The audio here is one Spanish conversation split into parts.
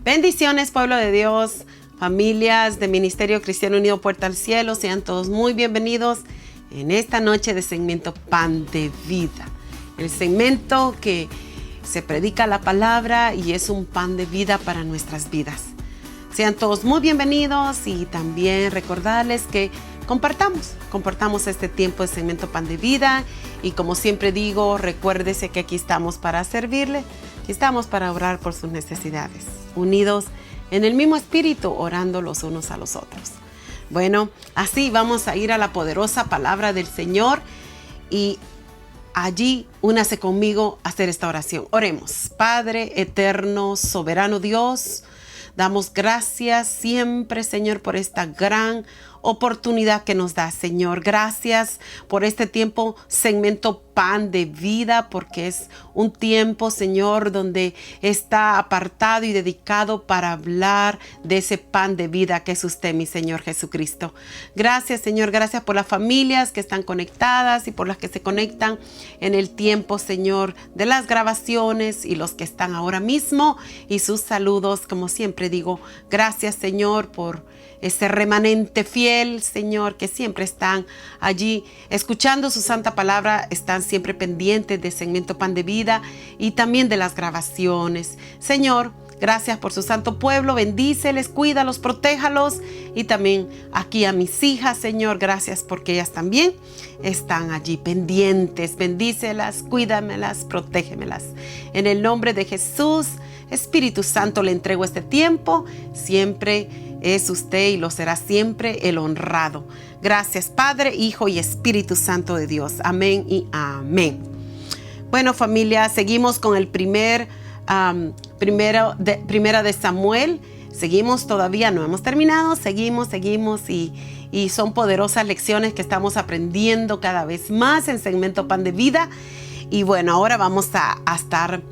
Bendiciones, pueblo de Dios, familias de Ministerio Cristiano Unido Puerta al Cielo. Sean todos muy bienvenidos en esta noche de segmento Pan de Vida. El segmento que se predica la palabra y es un pan de vida para nuestras vidas. Sean todos muy bienvenidos y también recordarles que compartamos este tiempo de segmento Pan de Vida. Y como siempre digo, recuérdese que aquí estamos para servirle, aquí estamos para orar por sus necesidades, unidos en el mismo espíritu, orando los unos a los otros. Bueno, así vamos a ir a la poderosa palabra del Señor y allí únase conmigo a hacer esta oración. Oremos. Padre eterno, soberano Dios, damos gracias siempre, Señor, por esta gran oportunidad que nos da, Señor. Gracias por este tiempo, segmento Pan de Vida, porque es un tiempo, Señor, donde está apartado y dedicado para hablar de ese pan de vida que es usted, mi Señor Jesucristo. Gracias, Señor. Gracias por las familias que están conectadas y por las que se conectan en el tiempo, Señor, de las grabaciones y los que están ahora mismo y sus saludos. Como siempre digo, gracias, Señor, por ese remanente fiel, Señor, que siempre están allí escuchando su santa palabra, están siempre pendientes de segmento Pan de Vida y también de las grabaciones. Señor, gracias por su santo pueblo, bendíceles, cuídalos, protéjalos y también aquí a mis hijas, Señor, gracias porque ellas también están allí pendientes. Bendícelas, cuídamelas, protégemelas. En el nombre de Jesús, Espíritu Santo, le entrego este tiempo. Siempre es usted y lo será siempre el honrado. Gracias, Padre, Hijo y Espíritu Santo de Dios. Amén y amén. Bueno, familia, seguimos con el primera de Samuel. Seguimos todavía, no hemos terminado. Seguimos y son poderosas lecciones que estamos aprendiendo cada vez más en segmento Pan de Vida. Y bueno, ahora vamos a estar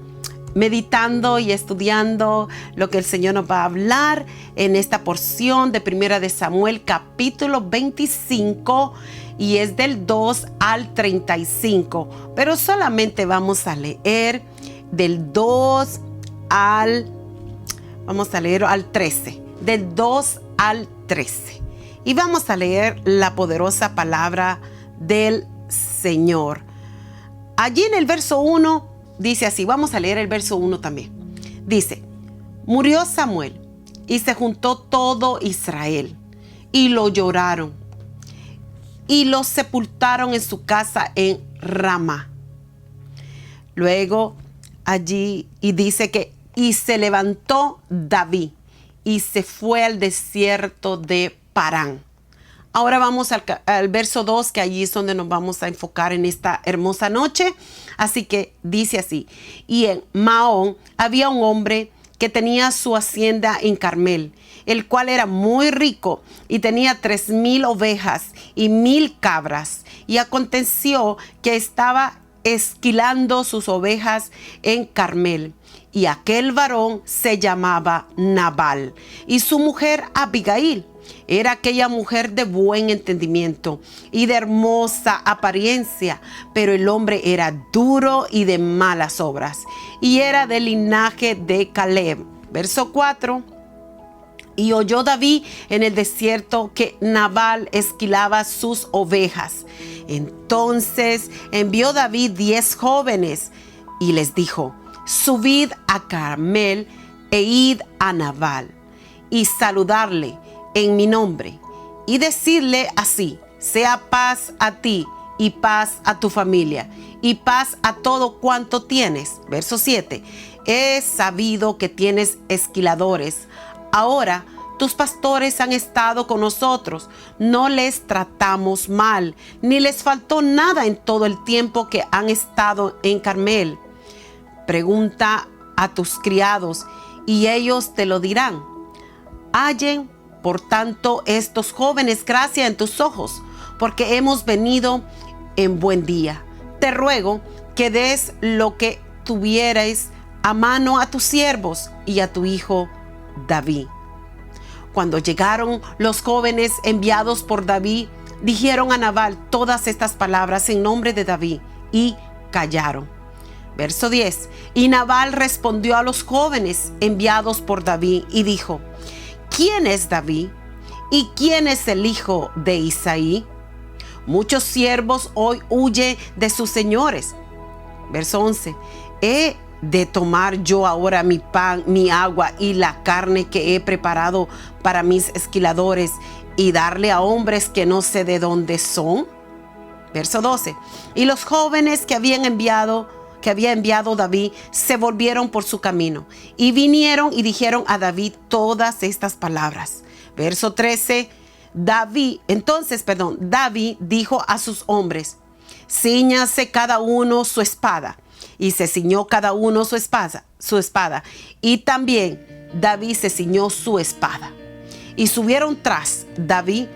meditando y estudiando lo que el Señor nos va a hablar en esta porción de Primera de Samuel, capítulo 25, y es del 2 al 35. Pero solamente vamos a leer del 2 al 13, del 2 al 13. Y vamos a leer la poderosa palabra del Señor. Allí en el verso 1 dice así, vamos a leer el verso 1 también. Dice, murió Samuel y se juntó todo Israel y lo lloraron y lo sepultaron en su casa en Ramá. Luego allí y dice que y se levantó David y se fue al desierto de Parán. Ahora vamos al verso 2, que allí es donde nos vamos a enfocar en esta hermosa noche. Así que dice así, y en Maón había un hombre que tenía su hacienda en Carmel, el cual era muy rico y tenía 3,000 ovejas y 1,000 cabras. Y aconteció que estaba esquilando sus ovejas en Carmel. Y aquel varón se llamaba Nabal y su mujer Abigail. Era aquella mujer de buen entendimiento y de hermosa apariencia, pero el hombre era duro y de malas obras, y era del linaje de Caleb. Verso 4. Y oyó David en el desierto que Nabal esquilaba sus ovejas. Entonces envió David 10 jóvenes y les dijo, subid a Carmel e id a Nabal y saludarle en mi nombre y decirle así, sea paz a ti y paz a tu familia y paz a todo cuanto tienes. Verso 7. He sabido que tienes esquiladores. Ahora tus pastores han estado con nosotros. No les tratamos mal, ni les faltó nada en todo el tiempo que han estado en Carmel. Pregunta a tus criados y ellos te lo dirán. Hallen por tanto estos jóvenes gracia en tus ojos, porque hemos venido en buen día. Te ruego que des lo que tuvierais a mano a tus siervos y a tu hijo David. Cuando llegaron los jóvenes enviados por David, dijeron a Nabal todas estas palabras en nombre de David y callaron. Verso 10. Y Nabal respondió a los jóvenes enviados por David y dijo: ¿quién es David? ¿Y quién es el hijo de Isaí? Muchos siervos hoy huyen de sus señores. Verso 11. ¿He de tomar yo ahora mi pan, mi agua y la carne que he preparado para mis esquiladores y darle a hombres que no sé de dónde son? Verso 12. Y los jóvenes que había enviado David se volvieron por su camino y vinieron y dijeron a David todas estas palabras. Verso 13. David dijo a sus hombres: cíñase cada uno su espada. Y se ciñó cada uno su espada. Y también David se ciñó su espada. Y subieron tras David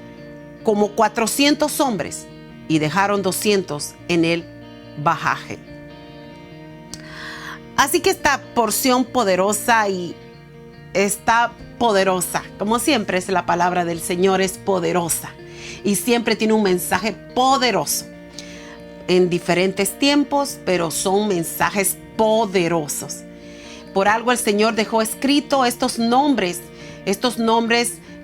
como 400 hombres y dejaron 200 en el bajaje. Así que esta porción poderosa como siempre es la palabra del Señor, es poderosa y siempre tiene un mensaje poderoso en diferentes tiempos, pero son mensajes poderosos. Por algo el Señor dejó escrito estos nombres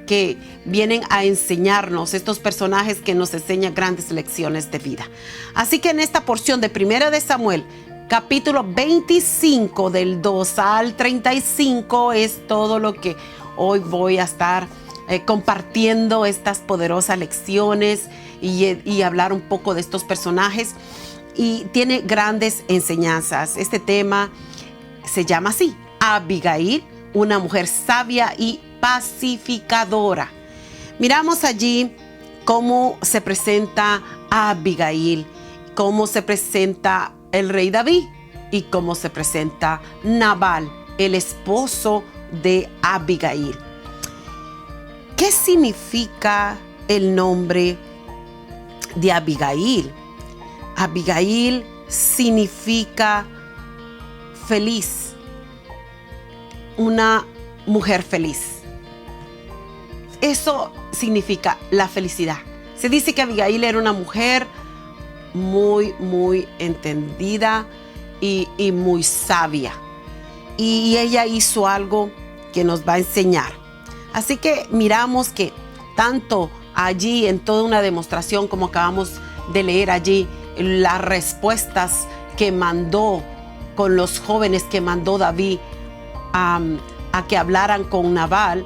que vienen a enseñarnos, estos personajes que nos enseñan grandes lecciones de vida. Así que en esta porción de 1 de Samuel, capítulo 25 del 2 al 35 es todo lo que hoy voy a estar compartiendo, estas poderosas lecciones y hablar un poco de estos personajes, y tiene grandes enseñanzas. Este tema se llama así: Abigail, una mujer sabia y pacificadora. Miramos allí cómo se presenta a Abigail, cómo se presenta el rey David y cómo se presenta Nabal, el esposo de Abigail. ¿Qué significa el nombre de Abigail? Abigail significa feliz, una mujer feliz. Eso significa la felicidad. Se dice que Abigail era una mujer muy entendida y muy sabia. Y ella hizo algo que nos va a enseñar. Así que miramos que tanto allí, en toda una demostración como acabamos de leer allí, las respuestas que mandó con los jóvenes que mandó David a que hablaran con Nabal,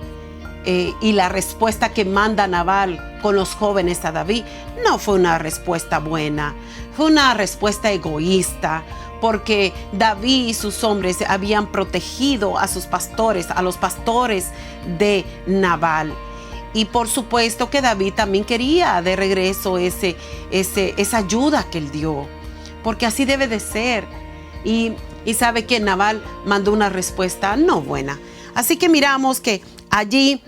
y la respuesta que manda Nabal con los jóvenes a David, no fue una respuesta buena, fue una respuesta egoísta, porque David y sus hombres habían protegido a sus pastores, a los pastores de Nabal. Y por supuesto que David también quería de regreso esa ayuda que él dio, porque así debe de ser. Y sabe que Nabal mandó una respuesta no buena. Así que miramos que allí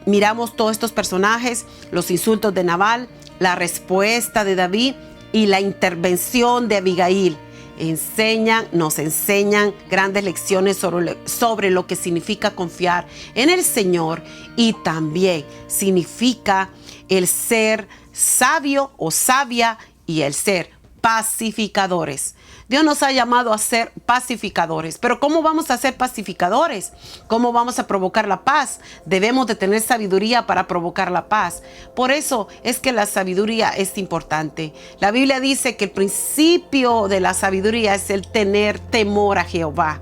miramos todos estos personajes, los insultos de Nabal, la respuesta de David y la intervención de Abigail. Nos enseñan grandes lecciones sobre lo que significa confiar en el Señor, y también significa el ser sabio o sabia y el ser pacificadores. Dios nos ha llamado a ser pacificadores, pero ¿cómo vamos a ser pacificadores? ¿Cómo vamos a provocar la paz? Debemos de tener sabiduría para provocar la paz. Por eso es que la sabiduría es importante. La Biblia dice que el principio de la sabiduría es el tener temor a Jehová.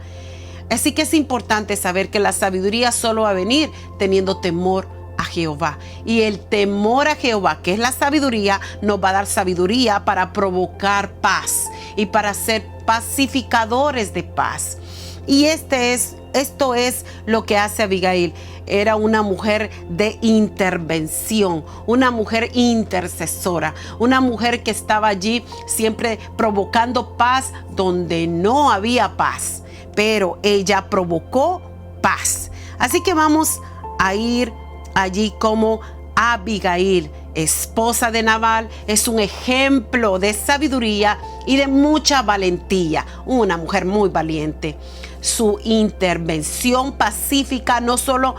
Así que es importante saber que la sabiduría solo va a venir teniendo temor a Jehová. Y el temor a Jehová, que es la sabiduría, nos va a dar sabiduría para provocar paz y para ser pacificadores de paz. Y esto es lo que hace Abigail. Era una mujer de intervención, una mujer intercesora, una mujer que estaba allí siempre provocando paz donde no había paz, pero ella provocó paz. Así que vamos a ir allí como Abigail, esposa de Nabal, es un ejemplo de sabiduría y de mucha valentía, una mujer muy valiente. Su intervención pacífica no solo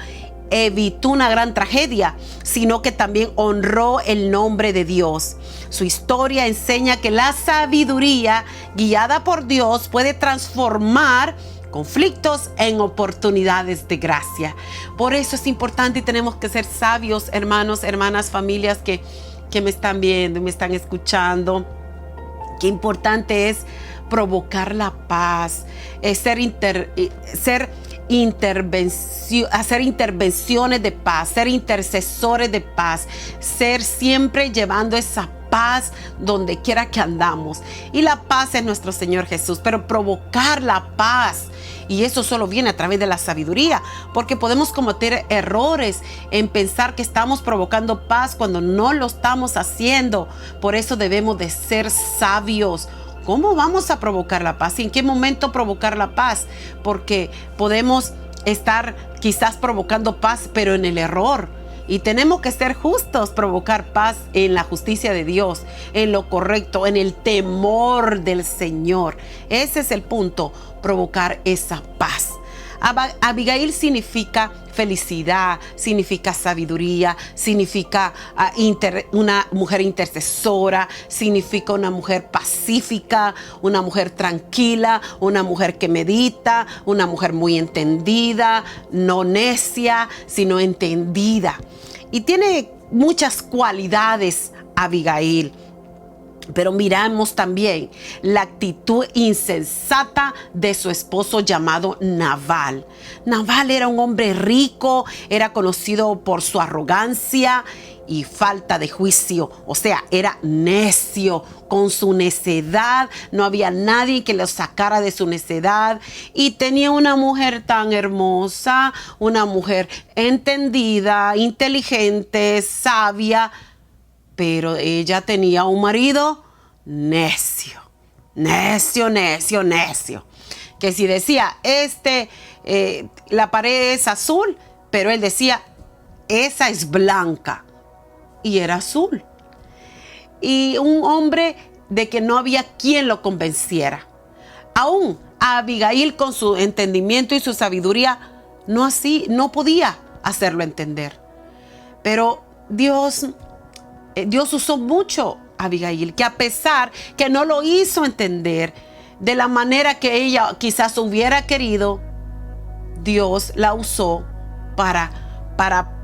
evitó una gran tragedia, sino que también honró el nombre de Dios. Su historia enseña que la sabiduría guiada por Dios puede transformar conflictos en oportunidades de gracia. Por eso es importante y tenemos que ser sabios, hermanos, hermanas, familias que me están viendo y me están escuchando. Qué importante es provocar la paz, hacer intervenciones de paz, ser intercesores de paz, ser siempre llevando esa paz donde quiera que andamos. Y la paz es nuestro Señor Jesús, pero provocar la paz. Y eso solo viene a través de la sabiduría, porque podemos cometer errores en pensar que estamos provocando paz cuando no lo estamos haciendo. Por eso debemos de ser sabios. ¿Cómo vamos a provocar la paz? ¿Y en qué momento provocar la paz? Porque podemos estar quizás provocando paz, pero en el error. Y tenemos que ser justos, provocar paz en la justicia de Dios, en lo correcto, en el temor del Señor. Ese es el punto, provocar esa paz. Abigail significa felicidad, significa sabiduría, significa una mujer intercesora, significa una mujer pacífica, una mujer tranquila, una mujer que medita, una mujer muy entendida, no necia, sino entendida. Y tiene muchas cualidades Abigail. Pero miramos también la actitud insensata de su esposo llamado Nabal. Nabal era un hombre rico, era conocido por su arrogancia y falta de juicio. O sea, era necio. Con su necedad, no había nadie que lo sacara de su necedad. Y tenía una mujer tan hermosa, una mujer entendida, inteligente, sabia. Pero ella tenía un marido necio, que si decía, la pared es azul, pero él decía, esa es blanca, y era azul. Y un hombre de que no había quien lo convenciera. Aún Abigail, con su entendimiento y su sabiduría, no podía hacerlo entender. Pero Dios usó mucho a Abigail, que a pesar que no lo hizo entender de la manera que ella quizás hubiera querido, Dios la usó para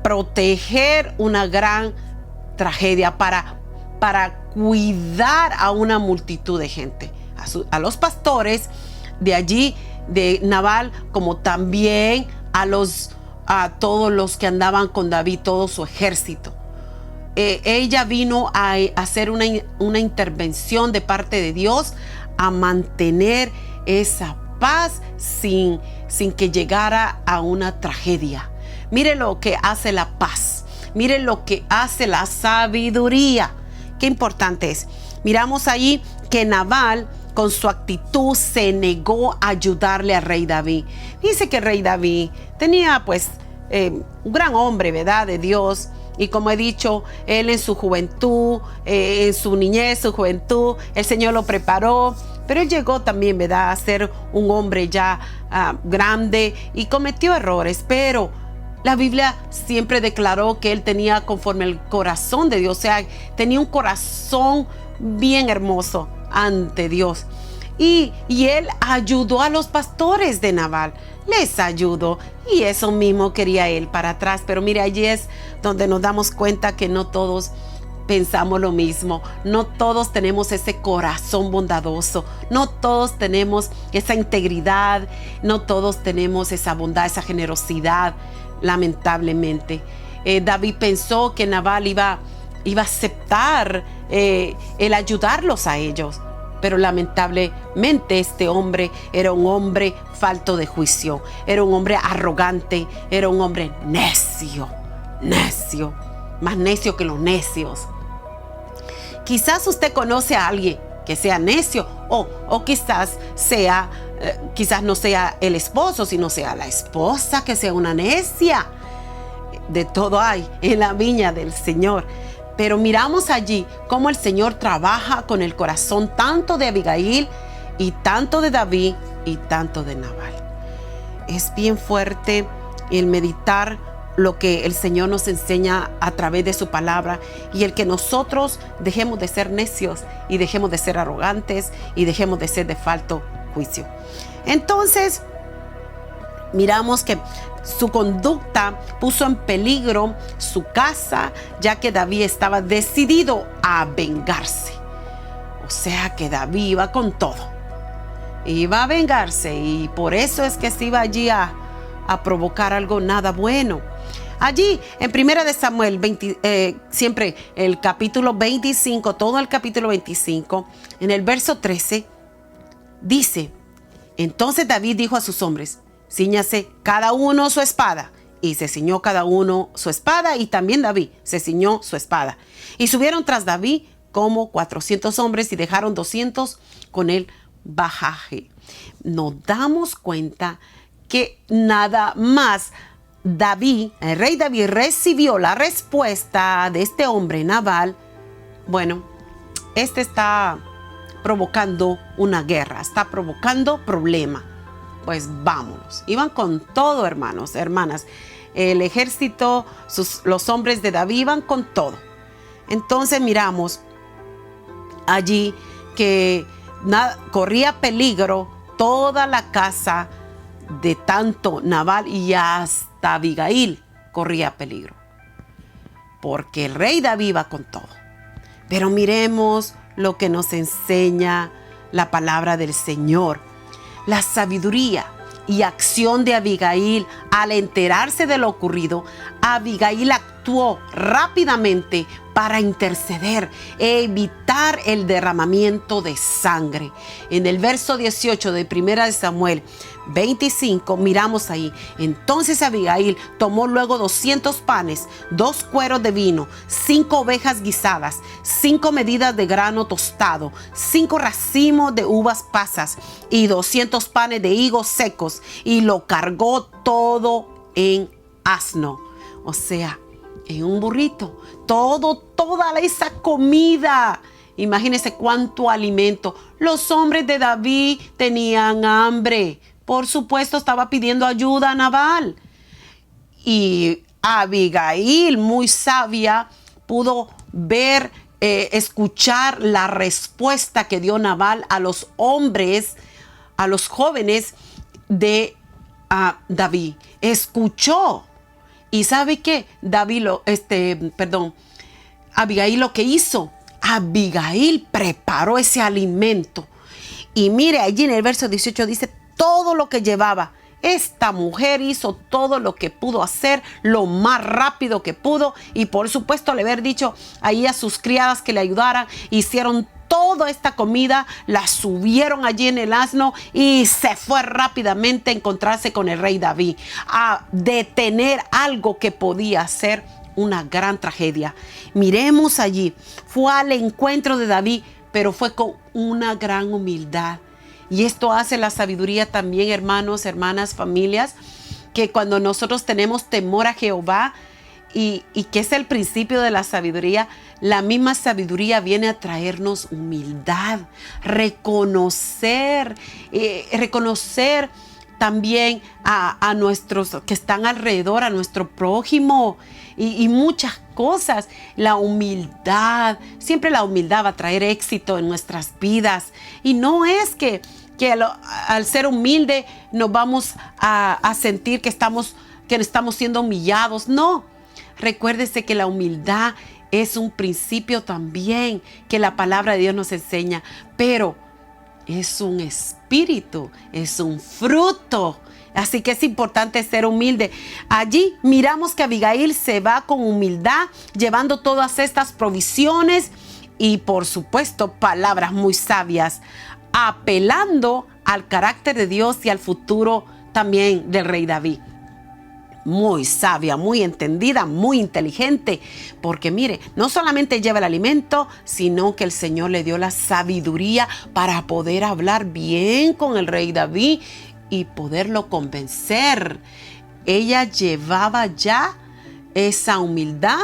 proteger una gran tragedia, para cuidar a una multitud de gente, a los pastores de allí, de Nabal, como también a todos los que andaban con David, todo su ejército. Ella vino a hacer una intervención de parte de Dios a mantener esa paz sin que llegara a una tragedia. Mire lo que hace la paz. Mire lo que hace la sabiduría. Qué importante es. Miramos allí que Nabal, con su actitud, se negó a ayudarle al rey David. Dice que el rey David tenía un gran hombre, ¿verdad?, de Dios. Y como he dicho, él en su juventud, en su niñez, su juventud, el Señor lo preparó. Pero él llegó también, ¿verdad?, a ser un hombre ya grande y cometió errores. Pero la Biblia siempre declaró que él tenía conforme el corazón de Dios. O sea, tenía un corazón bien hermoso ante Dios. Y él ayudó a los pastores de Nabal. Les ayudó. Y eso mismo quería él para atrás. Pero mire, allí es donde nos damos cuenta que no todos pensamos lo mismo. No todos tenemos ese corazón bondadoso. No todos tenemos esa integridad. No todos tenemos esa bondad, esa generosidad, lamentablemente. David pensó que Nabal iba a aceptar el ayudarlos a ellos. Pero lamentablemente este hombre era un hombre falto de juicio, era un hombre arrogante, era un hombre necio, más necio que los necios. Quizás usted conoce a alguien que sea necio o quizás no sea el esposo, sino sea la esposa que sea una necia. De todo hay en la viña del Señor. Pero miramos allí cómo el Señor trabaja con el corazón tanto de Abigail y tanto de David, y tanto de Nabal. Es bien fuerte el meditar lo que el Señor nos enseña a través de su palabra, y el que nosotros dejemos de ser necios y dejemos de ser arrogantes y dejemos de ser de falto juicio. Entonces, miramos que su conducta puso en peligro su casa, ya que David estaba decidido a vengarse. O sea que David iba con todo. Iba a vengarse, y por eso es que se iba allí a provocar algo nada bueno. Allí en 1 de Samuel, siempre el capítulo 25, todo el capítulo 25, en el verso 13, dice: entonces David dijo a sus hombres: cíñase cada uno su espada. Y se ciñó cada uno su espada, y también David se ciñó su espada. Y subieron tras David como 400 hombres y dejaron 200 con el bajaje. Nos damos cuenta que nada más David, el rey David, recibió la respuesta de este hombre Nabal. Bueno, este está provocando una guerra, está provocando problema. Pues vámonos. Iban con todo, hermanos, hermanas. El ejército, los hombres de David iban con todo. Entonces miramos allí que corría peligro toda la casa de tanto Nabal, y hasta Abigail corría peligro, porque el rey David iba con todo. Pero miremos lo que nos enseña la palabra del Señor. La sabiduría y acción de Abigail. Al enterarse de lo ocurrido, Abigail actuó rápidamente para interceder e evitar el derramamiento de sangre. En el verso 18 de 1 de Samuel 25, miramos ahí: entonces Abigail tomó luego 200 panes, 2 cueros de vino, 5 ovejas guisadas, 5 medidas de grano tostado, 5 racimos de uvas pasas y 200 panes de higos secos, y lo cargó todo en asno. O sea, en un burrito, toda esa comida. Imagínense cuánto alimento. Los hombres de David tenían hambre. Por supuesto, estaba pidiendo ayuda a Nabal. Y Abigail, muy sabia, pudo ver, escuchar la respuesta que dio Nabal a los hombres, a los jóvenes de David. Escuchó. ¿Y sabe qué? Abigail lo que hizo, Abigail preparó ese alimento. Y mire, allí en el verso 18 dice: todo lo que llevaba. Esta mujer hizo todo lo que pudo hacer, lo más rápido que pudo. Y por supuesto, le haber dicho ahí a sus criadas que le ayudaran. Hicieron toda esta comida, la subieron allí en el asno y se fue rápidamente a encontrarse con el rey David, a detener algo que podía ser una gran tragedia. Miremos allí, fue al encuentro de David, pero fue con una gran humildad. Y esto hace la sabiduría también, hermanos, hermanas, familias, que cuando nosotros tenemos temor a Jehová, y que es el principio de la sabiduría, la misma sabiduría viene a traernos humildad, reconocer también a nuestros que están alrededor, a nuestro prójimo, y muchas cosas. La humildad, siempre la humildad va a traer éxito en nuestras vidas. Y no es que al ser humilde nos vamos a sentir que estamos siendo humillados. No. Recuérdese que la humildad es un principio también que la palabra de Dios nos enseña, pero es un espíritu, es un fruto. Así que es importante ser humilde. Allí miramos que Abigail se va con humildad, llevando todas estas provisiones y, por supuesto, palabras muy sabias, apelando al carácter de Dios y al futuro también del rey David. Muy sabia, muy entendida, muy inteligente, porque mire, no solamente lleva el alimento, sino que el Señor le dio la sabiduría para poder hablar bien con el rey David y poderlo convencer. Ella llevaba ya esa humildad,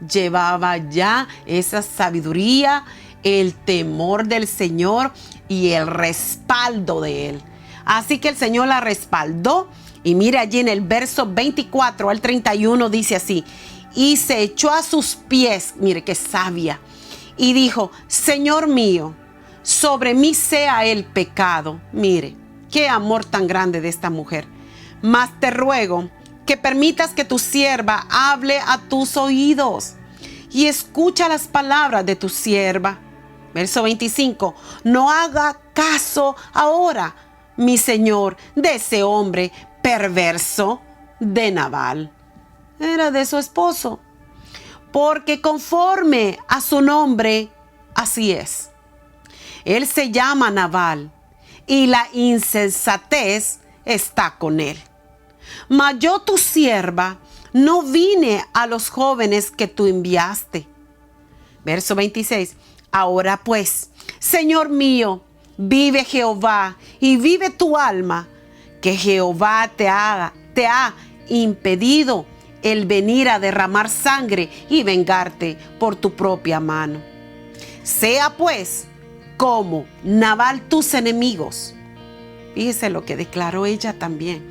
llevaba ya esa sabiduría, el temor del Señor y el respaldo de Él. Así que el Señor la respaldó Y mire allí en el verso 24 al 31 dice así: y se echó a sus pies, mire qué sabia, y dijo: Señor mío, sobre mí sea el pecado. Mire, qué amor tan grande de esta mujer. Mas te ruego que permitas que tu sierva hable a tus oídos y escucha las palabras de tu sierva. Verso 25, no haga caso ahora, mi señor, de ese hombre perverso de Nabal. Era de su esposo, porque conforme a su nombre, así es. Él se llama Nabal y la insensatez está con él. Mas yo, tu sierva, no vine a los jóvenes que tú enviaste. Verso 26. Ahora pues, Señor mío, vive Jehová y vive tu alma, que Jehová te ha impedido el venir a derramar sangre y vengarte por tu propia mano. Sea pues como Nabal tus enemigos. Fíjese lo que declaró ella también.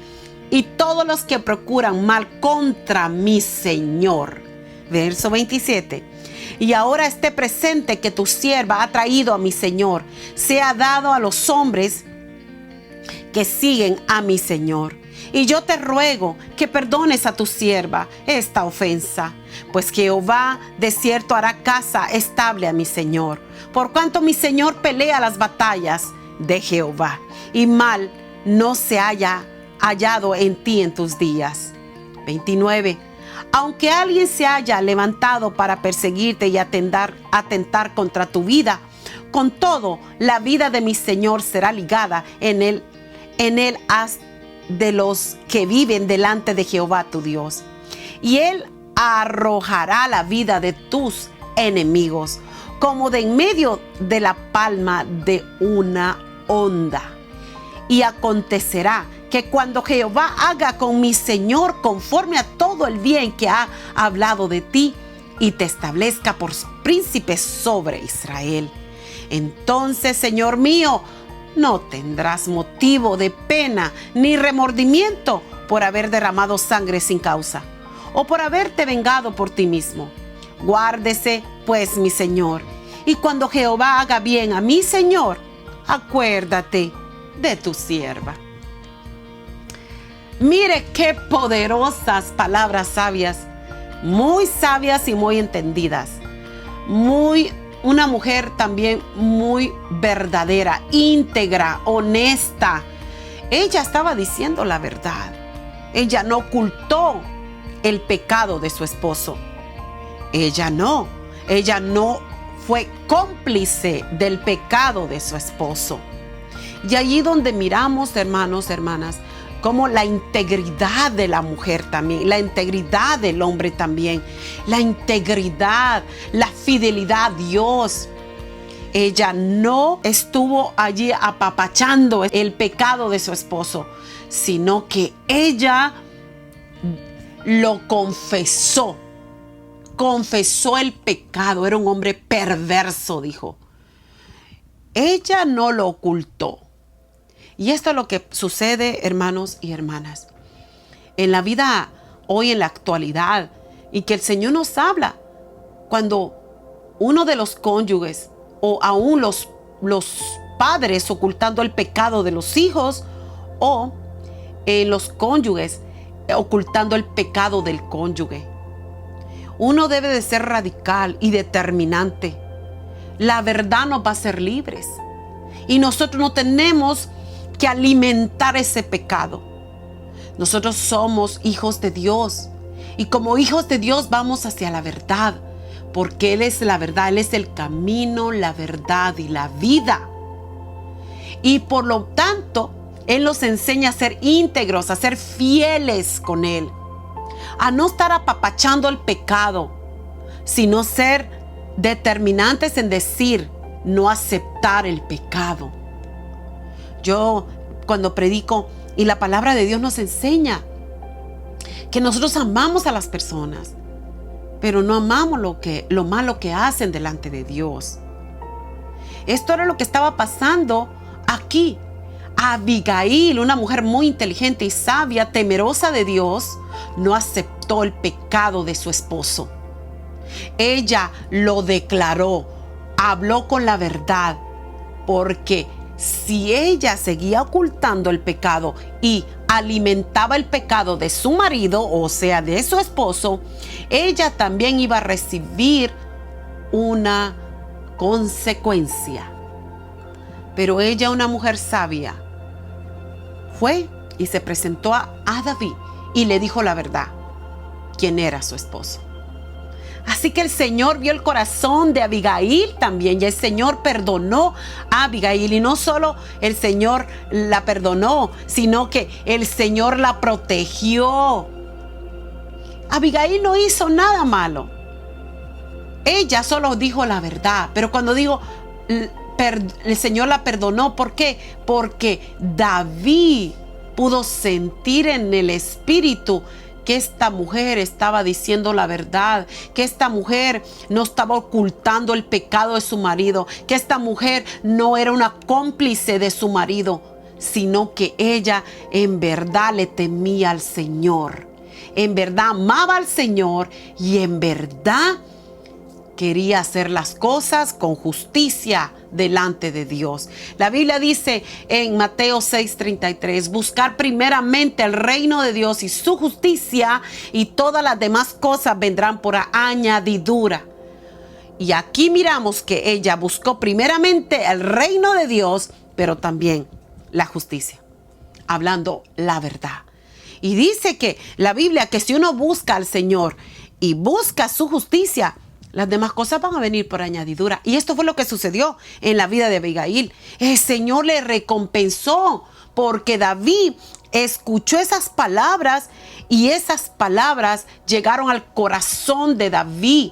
Y todos los que procuran mal contra mi Señor. Verso 27. Y ahora esté presente que tu sierva ha traído a mi Señor, sea dado a los hombres que siguen a mi Señor. Y yo te ruego que perdones a tu sierva esta ofensa, pues Jehová de cierto hará casa estable a mi Señor, por cuanto mi Señor pelea las batallas de Jehová, y mal no se haya hallado en ti en tus días. 29. Aunque alguien se haya levantado para perseguirte y atentar contra tu vida, con todo la vida de mi Señor será ligada en él de los que viven delante de Jehová tu Dios. Y él arrojará la vida de tus enemigos como de en medio de la palma de una onda. Y acontecerá que cuando Jehová haga con mi Señor conforme a todo el bien que ha hablado de ti, y te establezca por príncipe sobre Israel, entonces, Señor mío, no tendrás motivo de pena ni remordimiento por haber derramado sangre sin causa, o por haberte vengado por ti mismo. Guárdese, pues, mi Señor, y cuando Jehová haga bien a mi Señor, acuérdate de tu sierva. Mire qué poderosas palabras sabias, muy sabias y muy entendidas. Una mujer también muy verdadera, íntegra, honesta. Ella estaba diciendo la verdad. Ella no ocultó el pecado de su esposo. Ella no fue cómplice del pecado de su esposo. Y allí donde miramos, hermanos, hermanas, como la integridad de la mujer también, la integridad del hombre también, la integridad, la fidelidad a Dios. Ella no estuvo allí apapachando el pecado de su esposo, sino que ella lo confesó. Confesó el pecado. Era un hombre perverso, dijo. Ella no lo ocultó. Y esto es lo que sucede, hermanos y hermanas, en la vida hoy, en la actualidad, y que el Señor nos habla cuando uno de los cónyuges o aún los padres ocultando el pecado de los hijos, o los cónyuges ocultando el pecado del cónyuge. Uno debe de ser radical y determinante. La verdad nos va a hacer libres y nosotros no tenemos que alimentar ese pecado. Nosotros somos hijos de Dios y como hijos de Dios vamos hacia la verdad, porque Él es la verdad, Él es el camino, la verdad y la vida. Y por lo tanto, Él nos enseña a ser íntegros, a ser fieles con Él, a no estar apapachando el pecado, sino ser determinantes en decir, no aceptar el pecado. Yo cuando predico y la palabra de Dios nos enseña que nosotros amamos a las personas, pero no amamos lo malo que hacen delante de Dios. Esto era lo que estaba pasando aquí. Abigail, una mujer muy inteligente y sabia, temerosa de Dios, no aceptó el pecado de su esposo. Ella lo declaró, habló con la verdad, porque si ella seguía ocultando el pecado y alimentaba el pecado de su marido, o sea, de su esposo, ella también iba a recibir una consecuencia. Pero ella, una mujer sabia, fue y se presentó a David y le dijo la verdad, quién era su esposo. Así que el Señor vio el corazón de Abigail también, y el Señor perdonó a Abigail. Y no solo el Señor la perdonó, sino que el Señor la protegió. Abigail no hizo nada malo. Ella solo dijo la verdad. Pero cuando digo el Señor la perdonó, ¿por qué? Porque David pudo sentir en el espíritu que esta mujer estaba diciendo la verdad, que esta mujer no estaba ocultando el pecado de su marido, que esta mujer no era una cómplice de su marido, sino que ella en verdad le temía al Señor, en verdad amaba al Señor y en verdad quería hacer las cosas con justicia delante de Dios. La Biblia dice en Mateo 6:33, buscar primeramente el reino de Dios y su justicia, y todas las demás cosas vendrán por añadidura. Y aquí miramos que ella buscó primeramente el reino de Dios, pero también la justicia, hablando la verdad. Y dice que la Biblia, que si uno busca al Señor y busca su justicia, las demás cosas van a venir por añadidura. Y esto fue lo que sucedió en la vida de Abigail. El Señor le recompensó porque David escuchó esas palabras, y esas palabras llegaron al corazón de David.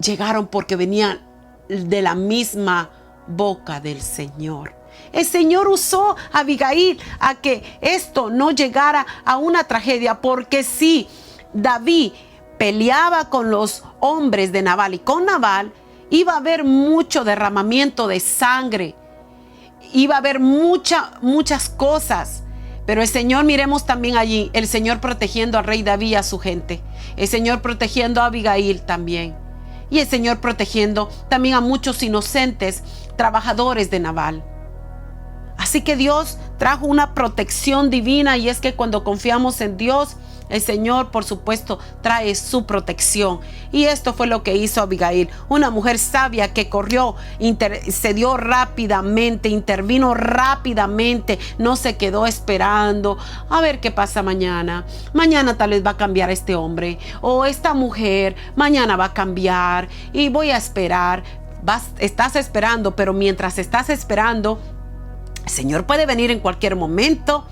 Llegaron porque venían de la misma boca del Señor. El Señor usó a Abigail a que esto no llegara a una tragedia, porque si David peleaba con los hombres de Nabal y con Nabal, iba a haber mucho derramamiento de sangre, iba a haber muchas cosas. Pero el Señor, miremos también allí, el Señor protegiendo al rey David y a su gente, el Señor protegiendo a Abigail también, y el Señor protegiendo también a muchos inocentes trabajadores de Nabal. Así que Dios trajo una protección divina, y es que cuando confiamos en Dios, el Señor, por supuesto, trae su protección. Y esto fue lo que hizo Abigail, una mujer sabia que corrió, intercedió rápidamente, intervino rápidamente, no se quedó esperando a ver qué pasa mañana. Mañana tal vez va a cambiar este hombre, o esta mujer mañana va a cambiar y voy a esperar. Estás esperando, pero mientras estás esperando, el Señor puede venir en cualquier momento.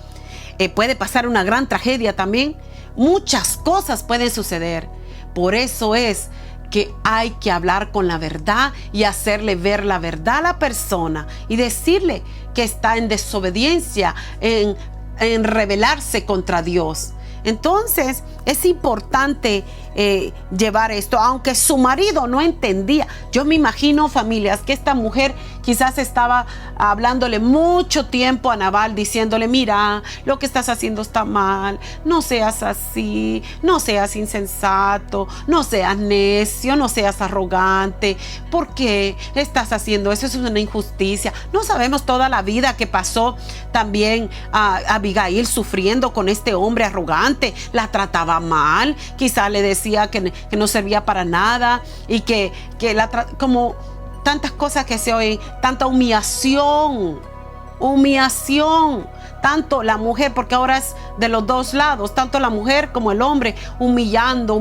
Puede pasar una gran tragedia también. Muchas cosas pueden suceder. Por eso es que hay que hablar con la verdad y hacerle ver la verdad a la persona y decirle que está en desobediencia, en rebelarse contra Dios. Entonces es importante llevar esto, aunque su marido no entendía. Yo me imagino, familias, que esta mujer quizás estaba hablándole mucho tiempo a Nabal, diciéndole: mira, lo que estás haciendo está mal, no seas así, no seas insensato, no seas necio, no seas arrogante. ¿Por qué estás haciendo eso? Eso es una injusticia. No sabemos toda la vida que pasó también a Abigail sufriendo con este hombre arrogante. La trataba mal, quizás le decía que no servía para nada, y que como tantas cosas que se oyen, tanta humillación, tanto la mujer, porque ahora es de los dos lados, tanto la mujer como el hombre, humillando,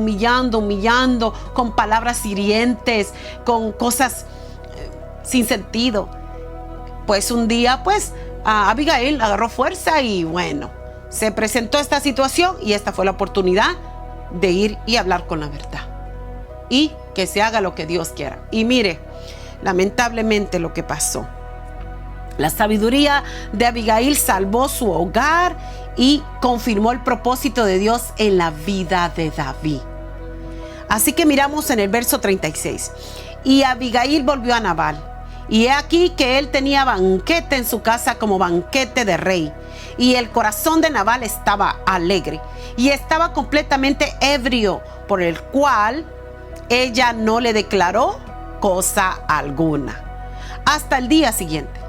con palabras hirientes, con cosas sin sentido. Pues un día, Abigail agarró fuerza y bueno, se presentó esta situación, y esta fue la oportunidad de ir y hablar con la verdad, y que se haga lo que Dios quiera. Y mire, lamentablemente lo que pasó, la sabiduría de Abigail salvó su hogar y confirmó el propósito de Dios en la vida de David. Así que miramos en el verso 36. Y Abigail volvió a Nabal Y he aquí que él tenía banquete en su casa como banquete de rey. Y el corazón de Nabal estaba alegre y estaba completamente ebrio, por el cual ella no le declaró cosa alguna hasta el día siguiente.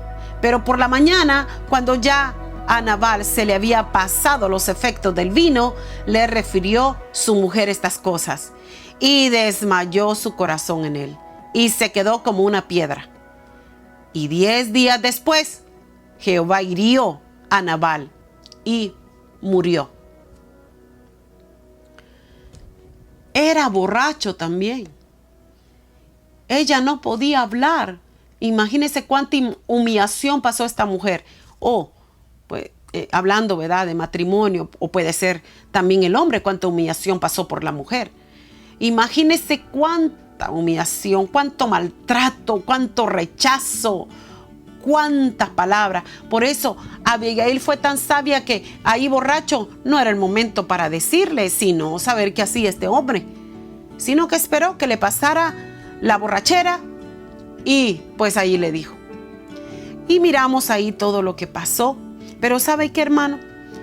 Pero por la mañana, cuando ya a Nabal se le había pasado los efectos del vino, le refirió su mujer estas cosas, y desmayó su corazón en él, y se quedó como una piedra. Y 10 días después, Jehová hirió a Nabal y murió. Era borracho también. Ella no podía hablar. Imagínense cuánta humillación pasó esta mujer. Pues, hablando, ¿verdad?, de matrimonio, o puede ser también el hombre, cuánta humillación pasó por la mujer. Imagínense cuánta humillación, cuánto maltrato, cuánto rechazo, cuántas palabras. Por eso Abigail fue tan sabia que ahí borracho no era el momento para decirle, sino saber qué hacía este hombre, sino que esperó que le pasara la borrachera y pues ahí le dijo. Y miramos ahí todo lo que pasó. Pero ¿sabe qué, hermano?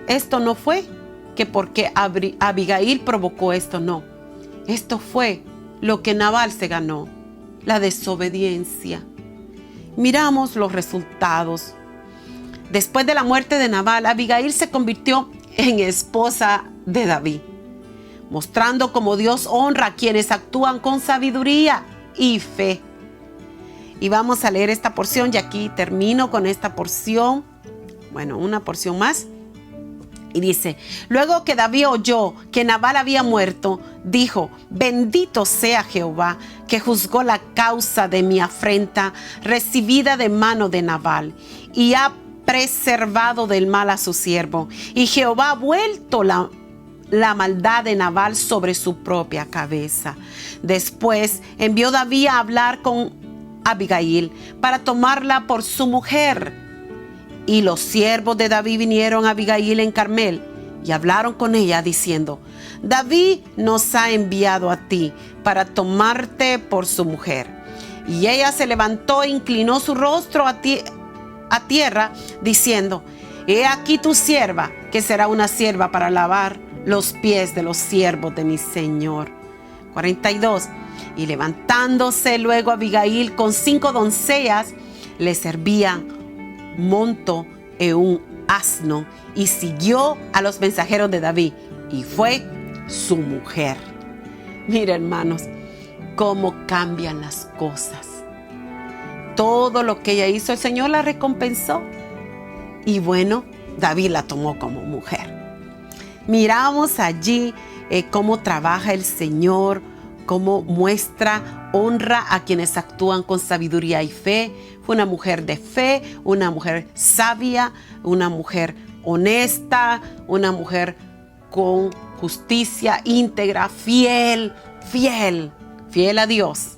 Esto no fue que porque Abigail provocó esto, no. Esto fue lo que Nabal se ganó, la desobediencia. Miramos los resultados. Después de la muerte de Nabal, Abigail se convirtió en esposa de David, mostrando cómo Dios honra a quienes actúan con sabiduría y fe. Y vamos a leer esta porción y aquí termino con esta porción. Bueno, una porción más. Y dice: luego que David oyó que Nabal había muerto, dijo: bendito sea Jehová, que juzgó la causa de mi afrenta recibida de mano de Nabal, y ha preservado del mal a su siervo. Y Jehová ha vuelto la maldad de Nabal sobre su propia cabeza. Después envió David a hablar con Abigail para tomarla por su mujer. Y los siervos de David vinieron a Abigail en Carmel y hablaron con ella diciendo: David nos ha enviado a ti para tomarte por su mujer. Y ella se levantó e inclinó su rostro a tierra diciendo: he aquí tu sierva, que será una sierva para lavar los pies de los siervos de mi señor. 42. Y levantándose luego Abigail con 5 doncellas, le servían monto en un asno, y siguió a los mensajeros de David, y fue su mujer. Mira, hermanos, cómo cambian las cosas. Todo lo que ella hizo, el Señor la recompensó. Y bueno, David la tomó como mujer. Miramos allí cómo trabaja el Señor, cómo muestra honra a quienes actúan con sabiduría y fe. Fue una mujer de fe, una mujer sabia, una mujer honesta, una mujer con justicia, íntegra, fiel a Dios.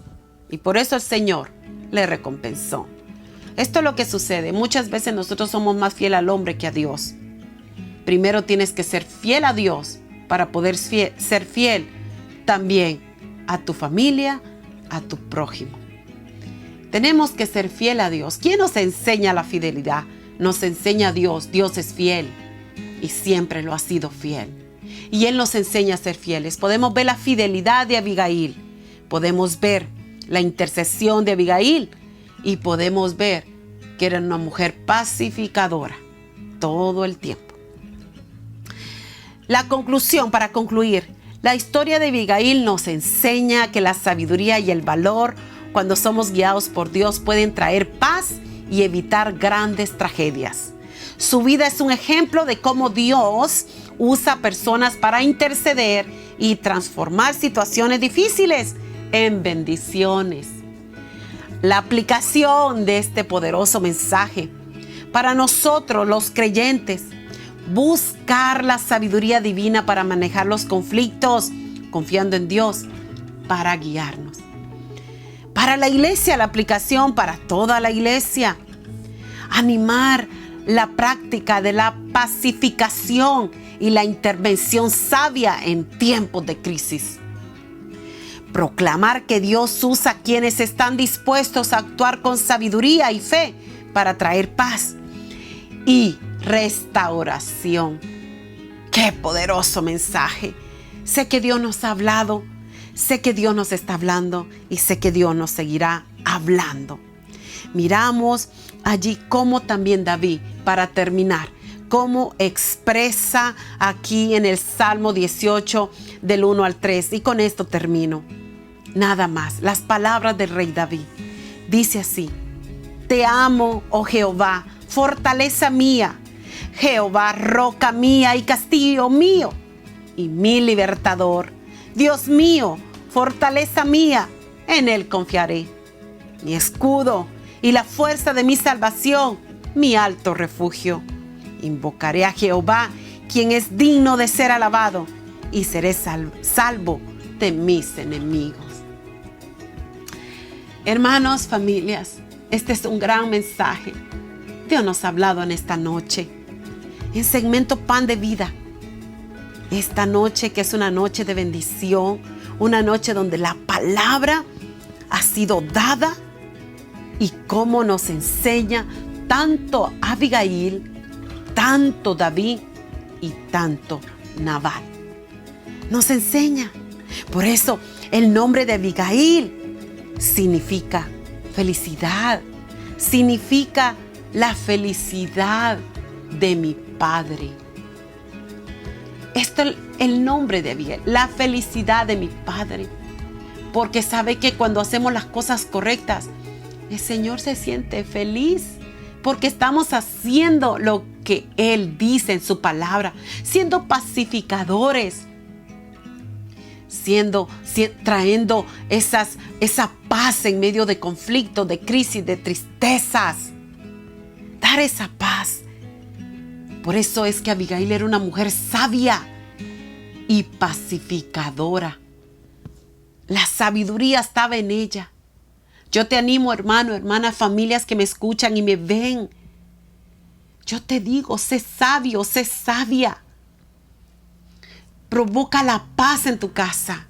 Y por eso el Señor le recompensó. Esto es lo que sucede. Muchas veces nosotros somos más fieles al hombre que a Dios. Primero tienes que ser fiel a Dios para poder ser fiel también a tu familia, a tu prójimo. Tenemos que ser fiel a Dios. ¿Quién nos enseña la fidelidad? Nos enseña Dios. Dios es fiel y siempre lo ha sido fiel. Y Él nos enseña a ser fieles. Podemos ver la fidelidad de Abigail. Podemos ver la intercesión de Abigail. Y podemos ver que era una mujer pacificadora todo el tiempo. La conclusión, para concluir, la historia de Abigail nos enseña que la sabiduría y el valor, cuando somos guiados por Dios, pueden traer paz y evitar grandes tragedias. Su vida es un ejemplo de cómo Dios usa personas para interceder y transformar situaciones difíciles en bendiciones. La aplicación de este poderoso mensaje para nosotros los creyentes: buscar la sabiduría divina para manejar los conflictos, confiando en Dios para guiarnos. Para la iglesia, la aplicación para toda la iglesia: animar la práctica de la pacificación y la intervención sabia en tiempos de crisis. proclamar que Dios usa a quienes están dispuestos a actuar con sabiduría y fe para traer paz y restauración. ¡Qué poderoso mensaje! Sé que Dios nos ha hablado, sé que Dios nos está hablando y sé que Dios nos seguirá hablando. Miramos allí cómo también David, para terminar, cómo expresa aquí en el Salmo 18 del 1 al 3. Y con esto termino. Nada más, las palabras del rey David. Dice así: Te amo, oh Jehová, fortaleza mía, Jehová, roca mía y castillo mío, y mi libertador. Dios mío, fortaleza mía, en él confiaré. Mi escudo y la fuerza de mi salvación, mi alto refugio. Invocaré a Jehová, quien es digno de ser alabado, y seré salvo de mis enemigos. Hermanos, familias, este es un gran mensaje. Dios nos ha hablado en esta noche, en segmento Pan de Vida. Esta noche que es una noche de bendición, una noche donde la palabra ha sido dada y cómo nos enseña tanto Abigail, tanto David y tanto Nabal. Nos enseña. Por eso el nombre de Abigail significa felicidad, significa la felicidad de mi Padre. Esto es el nombre de Abigail, la felicidad de mi Padre. Porque sabe que cuando hacemos las cosas correctas, el Señor se siente feliz. Porque estamos haciendo lo que Él dice en su palabra, siendo pacificadores, trayendo esa paz en medio de conflictos, de crisis, de tristezas. Dar esa paz. Por eso es que Abigail era una mujer sabia y pacificadora. La sabiduría estaba en ella. Yo te animo, hermano, hermana, familias que me escuchan y me ven. Yo te digo, sé sabio, sé sabia. Provoca la paz en tu casa.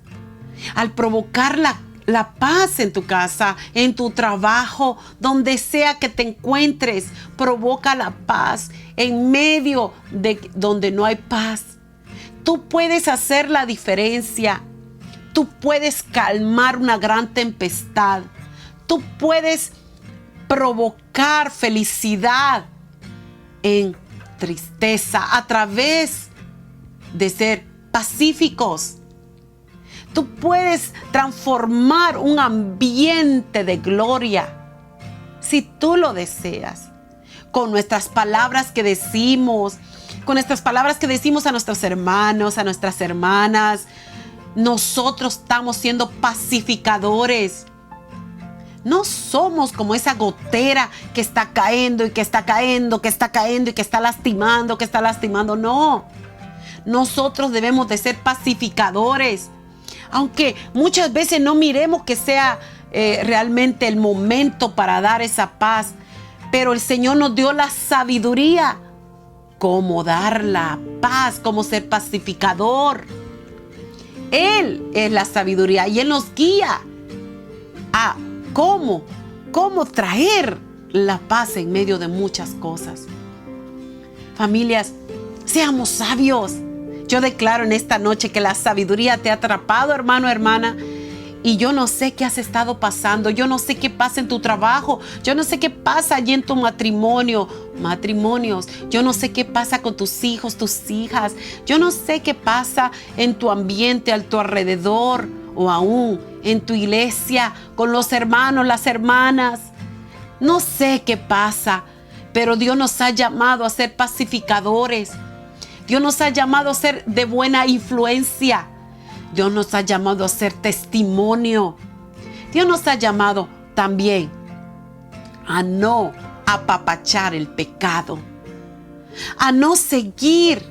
Al provocar la paz en tu casa, en tu trabajo, donde sea que te encuentres, provoca la paz en medio de donde no hay paz. Tú puedes hacer la diferencia. Tú puedes calmar una gran tempestad. Tú puedes provocar felicidad en tristeza a través de ser pacíficos. Tú puedes transformar un ambiente de gloria si tú lo deseas. Con nuestras palabras que decimos, con nuestras palabras que decimos a nuestros hermanos, a nuestras hermanas, nosotros estamos siendo pacificadores. No somos como esa gotera que está cayendo y que está cayendo, que está cayendo y que está lastimando, No. Nosotros debemos de ser pacificadores. Aunque muchas veces no miremos que sea realmente el momento para dar esa paz. Pero el Señor nos dio la sabiduría. Cómo dar la paz, cómo ser pacificador. Él es la sabiduría y Él nos guía a cómo traer la paz en medio de muchas cosas. Familias, seamos sabios. Yo declaro en esta noche que la sabiduría te ha atrapado, hermano, hermana. Y yo no sé qué has estado pasando. Yo no sé qué pasa en tu trabajo. Yo no sé qué pasa allí en tu matrimonios. Yo no sé qué pasa con tus hijos, tus hijas. Yo no sé qué pasa en tu ambiente, a tu alrededor o aún en tu iglesia, con los hermanos, las hermanas. No sé qué pasa, pero Dios nos ha llamado a ser pacificadores. Dios nos ha llamado a ser de buena influencia. Dios nos ha llamado a ser testimonio. Dios nos ha llamado también a no apapachar el pecado, a no seguir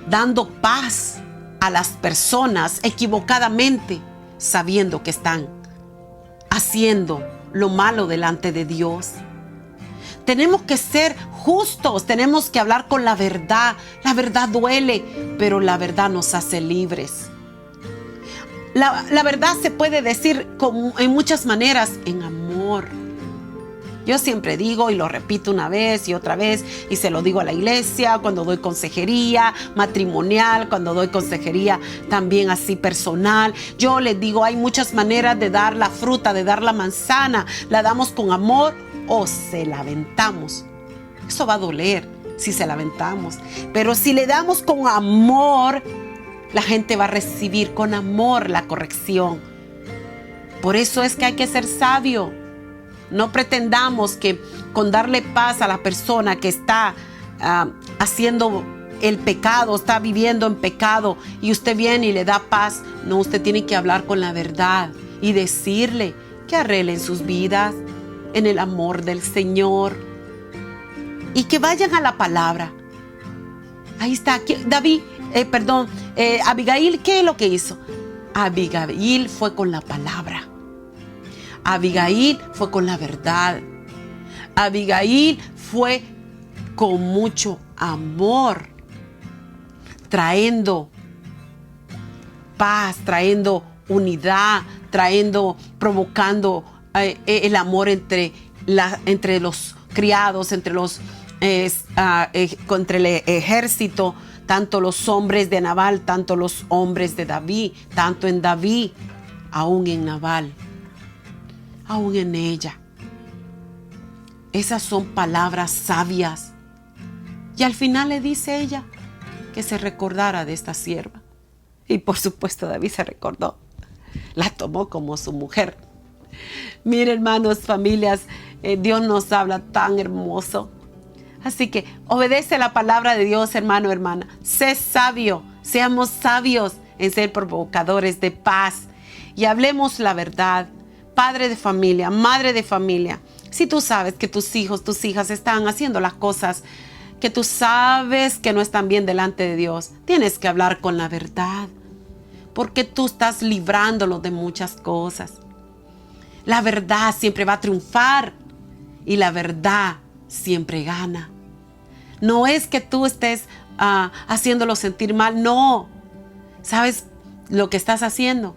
dando paz a las personas equivocadamente, sabiendo que están haciendo lo malo delante de Dios. Tenemos que ser justos, tenemos que hablar con la verdad. La verdad duele, pero la verdad nos hace libres. La verdad se puede decir en muchas maneras, en amor. Yo siempre digo y lo repito una vez y otra vez y se lo digo a la iglesia cuando doy consejería matrimonial, cuando doy consejería también así personal. Yo les digo, hay muchas maneras de dar la fruta, de dar la manzana. La damos con amor o se la aventamos. Eso va a doler si se la aventamos. Pero si le damos con amor, la gente va a recibir con amor la corrección. Por eso es que hay que ser sabio. No pretendamos que con darle paz a la persona que está haciendo el pecado, está viviendo en pecado, y usted viene y le da paz. No, usted tiene que hablar con la verdad y decirle que arreglen sus vidas en el amor del Señor y que vayan a la palabra. Ahí está, Abigail, ¿qué es lo que hizo? Abigail fue con la palabra. Abigail fue con la verdad. Abigail fue con mucho amor, trayendo paz, trayendo unidad, provocando el amor entre los criados, entre el ejército, tanto los hombres de Nabal, tanto los hombres de David, tanto en David, aún en Nabal, aún en ella. Esas son palabras sabias. Y al final le dice ella que se recordara de esta sierva. Y por supuesto David se recordó. La tomó como su mujer. Miren, hermanos, familias, Dios nos habla tan hermoso. Así que obedece la palabra de Dios, hermano, hermana. Sé sabio, seamos sabios en ser provocadores de paz. Y hablemos la verdad. Padre de familia, madre de familia, si tú sabes que tus hijos, tus hijas están haciendo las cosas que tú sabes que no están bien delante de Dios, tienes que hablar con la verdad, porque tú estás librándolos de muchas cosas. La verdad siempre va a triunfar y la verdad siempre gana. No es que tú estés haciéndolo sentir mal, no. ¿Sabes lo que estás haciendo?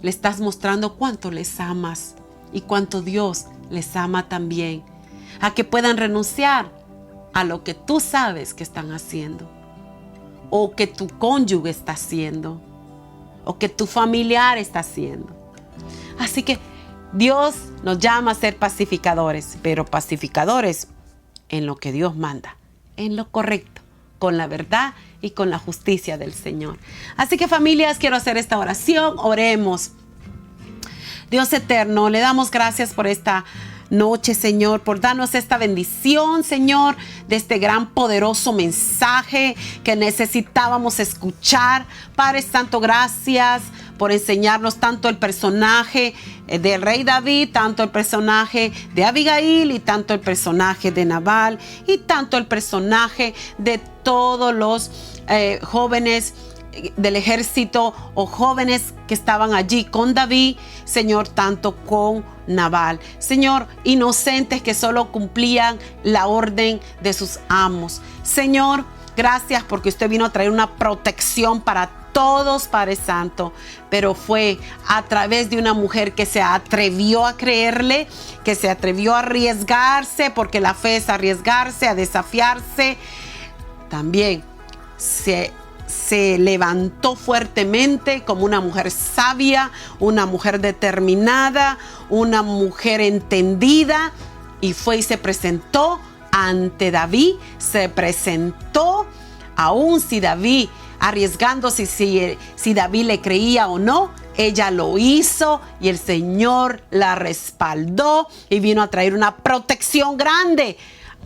Le estás mostrando cuánto les amas y cuánto Dios les ama también, a que puedan renunciar a lo que tú sabes que están haciendo, o que tu cónyuge está haciendo, o que tu familiar está haciendo. Así que Dios nos llama a ser pacificadores, pero pacificadores en lo que Dios manda, en lo correcto, con la verdad y con la justicia del Señor. Así que, familias, quiero hacer esta oración. Oremos. Dios eterno, le damos gracias por esta noche, Señor, por darnos esta bendición, Señor, de este gran poderoso mensaje que necesitábamos escuchar. Padre Santo, gracias por enseñarnos tanto el personaje del rey David, tanto el personaje de Abigail y tanto el personaje de Nabal y tanto el personaje de todos los jóvenes del ejército o jóvenes que estaban allí con David, Señor, tanto con Nabal, Señor, inocentes que solo cumplían la orden de sus amos. Señor, gracias porque usted vino a traer una protección para todos, Padre Santo, pero fue a través de una mujer que se atrevió a creerle, que se atrevió a arriesgarse, porque la fe es arriesgarse, a desafiarse. También se levantó fuertemente como una mujer sabia, una mujer determinada, una mujer entendida, y fue y se presentó ante David, se presentó, aún si David, arriesgándose si David le creía o no, ella lo hizo y el Señor la respaldó y vino a traer una protección grande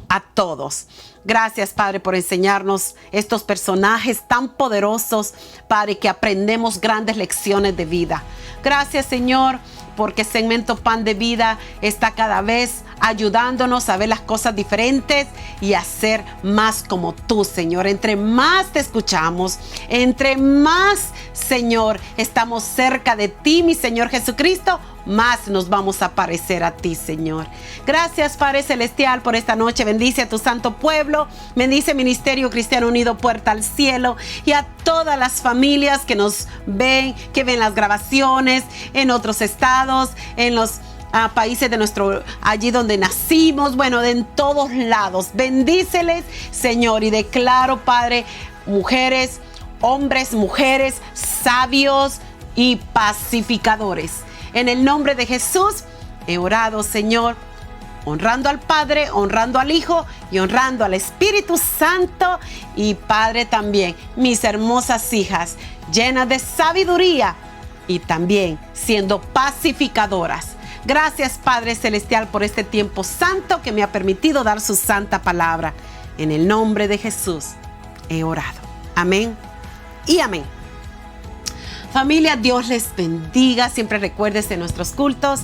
a todos. Gracias, Padre, por enseñarnos estos personajes tan poderosos, Padre, que aprendemos grandes lecciones de vida. Gracias, Señor, porque Segmento Pan de Vida está cada vez ayudándonos a ver las cosas diferentes y a ser más como tú, Señor. Entre más te escuchamos, entre más, Señor, estamos cerca de ti, mi Señor Jesucristo, más nos vamos a parecer a ti, Señor. Gracias, Padre Celestial, por esta noche. Bendice a tu santo pueblo. Bendice Ministerio Cristiano Unido Puerta al Cielo y a todas las familias que nos ven, que ven las grabaciones en otros estados, en los países de allí donde nacimos, bueno, en todos lados. Bendíceles, Señor, y declaro, Padre, mujeres, hombres, mujeres, sabios y pacificadores. En el nombre de Jesús he orado, Señor, honrando al Padre, honrando al Hijo y honrando al Espíritu Santo. Y Padre, también mis hermosas hijas, llenas de sabiduría y también siendo pacificadoras. Gracias, Padre Celestial, por este tiempo santo que me ha permitido dar su santa palabra. En el nombre de Jesús he orado. Amén y amén. Familia, Dios les bendiga. Siempre recuérdese en nuestros cultos.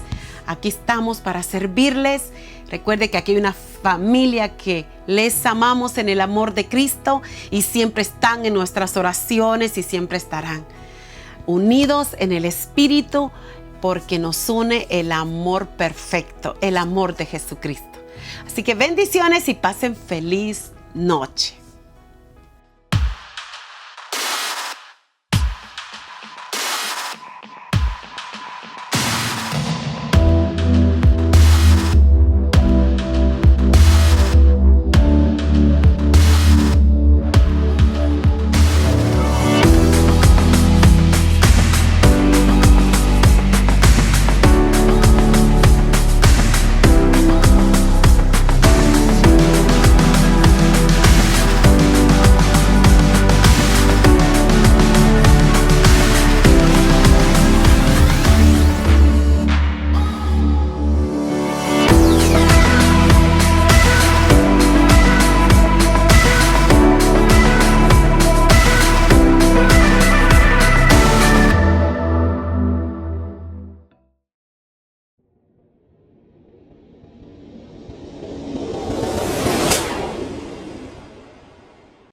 Aquí estamos para servirles. Recuerde que aquí hay una familia que les amamos en el amor de Cristo y siempre están en nuestras oraciones y siempre estarán unidos en el Espíritu, porque nos une el amor perfecto, el amor de Jesucristo. Así que bendiciones y pasen feliz noche.